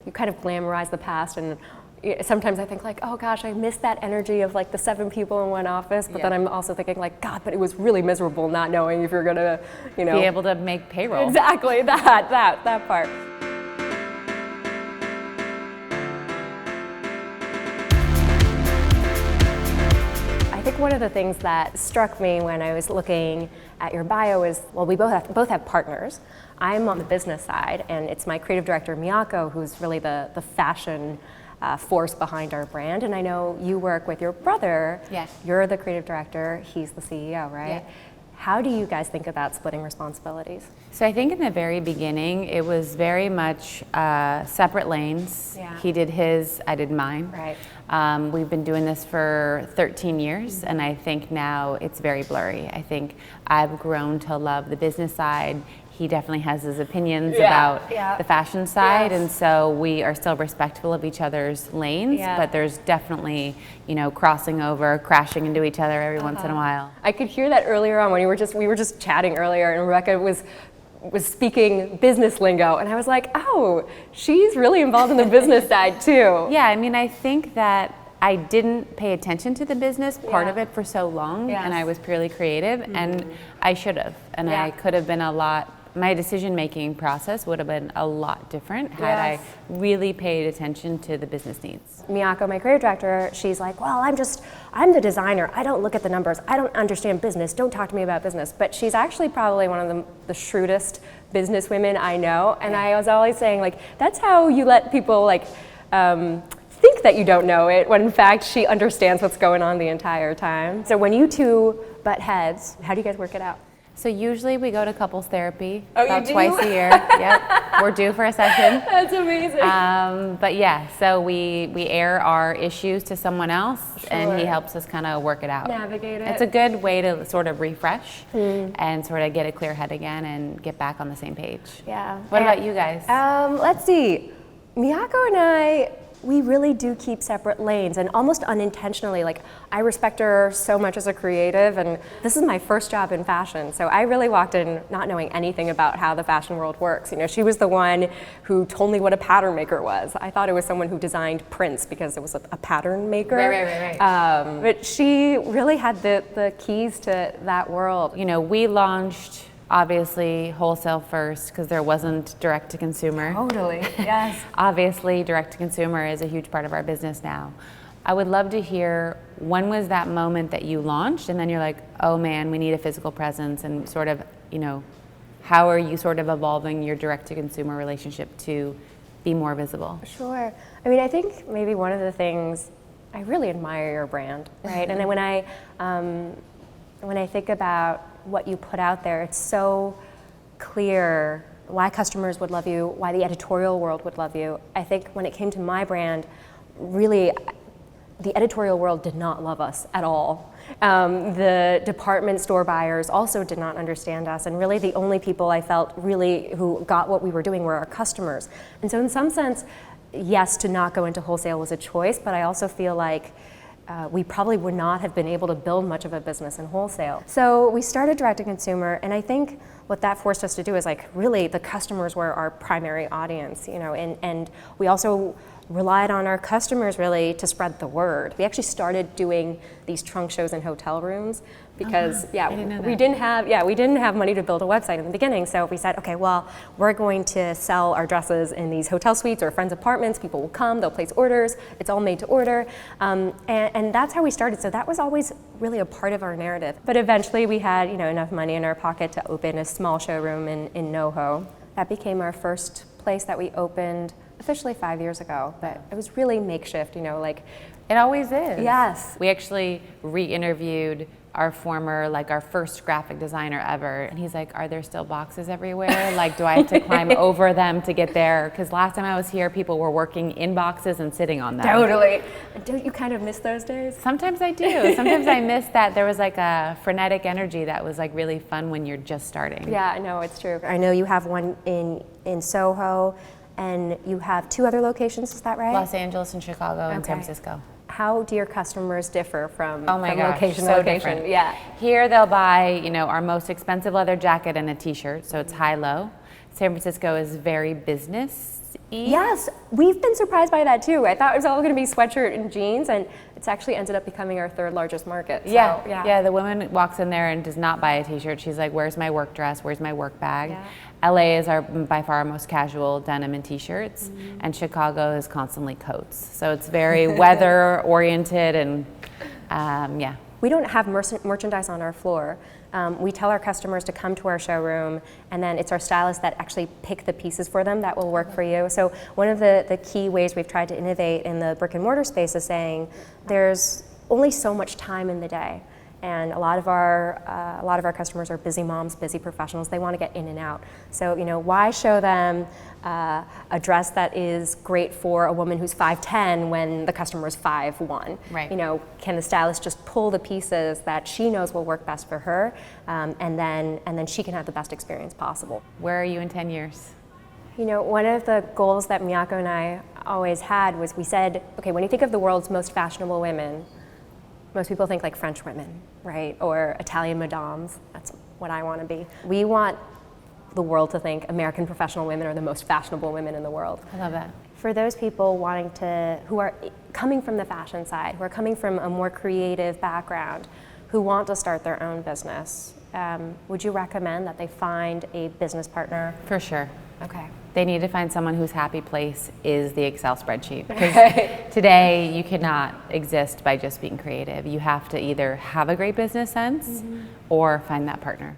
you kind of glamorize the past, and sometimes I think like, oh gosh, I miss that energy of like the 7 people in one office, but then I'm also thinking like, God, but it was really miserable not knowing if you're gonna, be able to make payroll. Exactly, that part. I think one of the things that struck me when I was looking at your bio is, well, we both have partners. I'm on the business side, and it's my creative director, Miyako, who's really the fashion force behind our brand. And I know you work with your brother. Yes. You're the creative director, he's the CEO, right? Yeah. How do you guys think about splitting responsibilities? So I think in the very beginning, it was very much separate lanes. Yeah. He did his, I did mine. Right. We've been doing this for 13 years, and I think now it's very blurry. I think I've grown to love the business side. He definitely has his opinions about the fashion side, and so we are still respectful of each other's lanes, but there's definitely, crossing over, crashing into each other every once in a while. I could hear that earlier on when we were just chatting earlier, and Rebecca was speaking business lingo, and I was like, oh, she's really involved in the business side too. Yeah, I mean, I think that I didn't pay attention to the business part of it for so long, and I was purely creative, and I should have, and I could have been my decision-making process would have been a lot different had I really paid attention to the business needs. Miyako, my creative director, she's like, well, I'm the designer. I don't look at the numbers. I don't understand business. Don't talk to me about business. But she's actually probably one of the shrewdest business women I know. And I was always saying, like, that's how you let people, like, think that you don't know it, when in fact she understands what's going on the entire time. So when you two butt heads, how do you guys work it out? So usually we go to couples therapy about twice a year. Yep, we're due for a session. That's amazing. But yeah, so we air our issues to someone else, and he helps us kind of work it out. Navigate it. It's a good way to sort of refresh and sort of get a clear head again and get back on the same page. Yeah. What about you guys? Let's see. Miyako and I, we really do keep separate lanes, and almost unintentionally. Like, I respect her so much as a creative, and this is my first job in fashion, so I really walked in not knowing anything about how the fashion world works. She was the one who told me what a pattern maker was. I thought it was someone who designed prints because it was a pattern maker. Right. But she really had the keys to that world. We launched obviously wholesale first because there wasn't direct to consumer. Totally, yes. Obviously direct to consumer is a huge part of our business now. I would love to hear, when was that moment that you launched and then you're like, oh man, we need a physical presence, and sort of, how are you sort of evolving your direct to consumer relationship to be more visible? Sure. I mean, I think maybe one of the things, I really admire your brand, right? And then when I think about what you put out there, it's so clear why customers would love you, why the editorial world would love you. I think when it came to my brand, really, the editorial world did not love us at all. The department store buyers also did not understand us, and really the only people I felt really who got what we were doing were our customers. And so in some sense, yes, to not go into wholesale was a choice, but I also feel like we probably would not have been able to build much of a business in wholesale. So we started direct to consumer, and I think what that forced us to do is, like, really the customers were our primary audience, and we also relied on our customers really to spread the word. We actually started doing these trunk shows in hotel rooms because we didn't have money to build a website in the beginning. So we said, okay, well, we're going to sell our dresses in these hotel suites or friends' apartments. People will come, they'll place orders. It's all made to order, and that's how we started. So that was always really a part of our narrative. But eventually, we had enough money in our pocket to open a small showroom in NoHo. That became our first place that we opened officially 5 years ago, but it was really makeshift, like. It always is. Yes. We actually re-interviewed our first graphic designer ever, and he's like, are there still boxes everywhere? Like, do I have to climb over them to get there? Because last time I was here, people were working in boxes and sitting on them. Totally. Don't you kind of miss those days? Sometimes I do. Sometimes I miss that there was like a frenetic energy that was like really fun when you're just starting. Yeah, I know, it's true. I know you have one in Soho, and you have 2 other locations, is that right? Los Angeles and Chicago and San Francisco. How do your customers differ from location to so location? Different. Yeah. Here they'll buy, our most expensive leather jacket and a t-shirt, so it's high-low. San Francisco is very business-y. Yes, we've been surprised by that too. I thought it was all going to be sweatshirt and jeans, and it's actually ended up becoming our 3rd largest market. So, yeah. The woman walks in there and does not buy a t-shirt. She's like, where's my work dress? Where's my work bag? LA is by far our most casual denim and t-shirts, and Chicago is constantly coats. So it's very weather oriented, and yeah. We don't have merchandise on our floor. We tell our customers to come to our showroom, and then it's our stylists that actually pick the pieces for them that will work for you. So one of the key ways we've tried to innovate in the brick and mortar space is saying there's only so much time in the day. And a lot of our customers are busy moms, busy professionals. They want to get in and out. So why show them a dress that is great for a woman who's 5'10" when the customer is 5'1"? Right. Can the stylist just pull the pieces that she knows will work best for her, and then she can have the best experience possible. Where are you in 10 years? One of the goals that Miyako and I always had was, we said, okay, when you think of the world's most fashionable women, most people think like French women, right? Or Italian madames. That's what I want to be. We want the world to think American professional women are the most fashionable women in the world. I love that. For those people who are coming from the fashion side, who are coming from a more creative background, who want to start their own business, would you recommend that they find a business partner? For sure. Okay. They need to find someone whose happy place is the Excel spreadsheet. Because today you cannot exist by just being creative. You have to either have a great business sense or find that partner.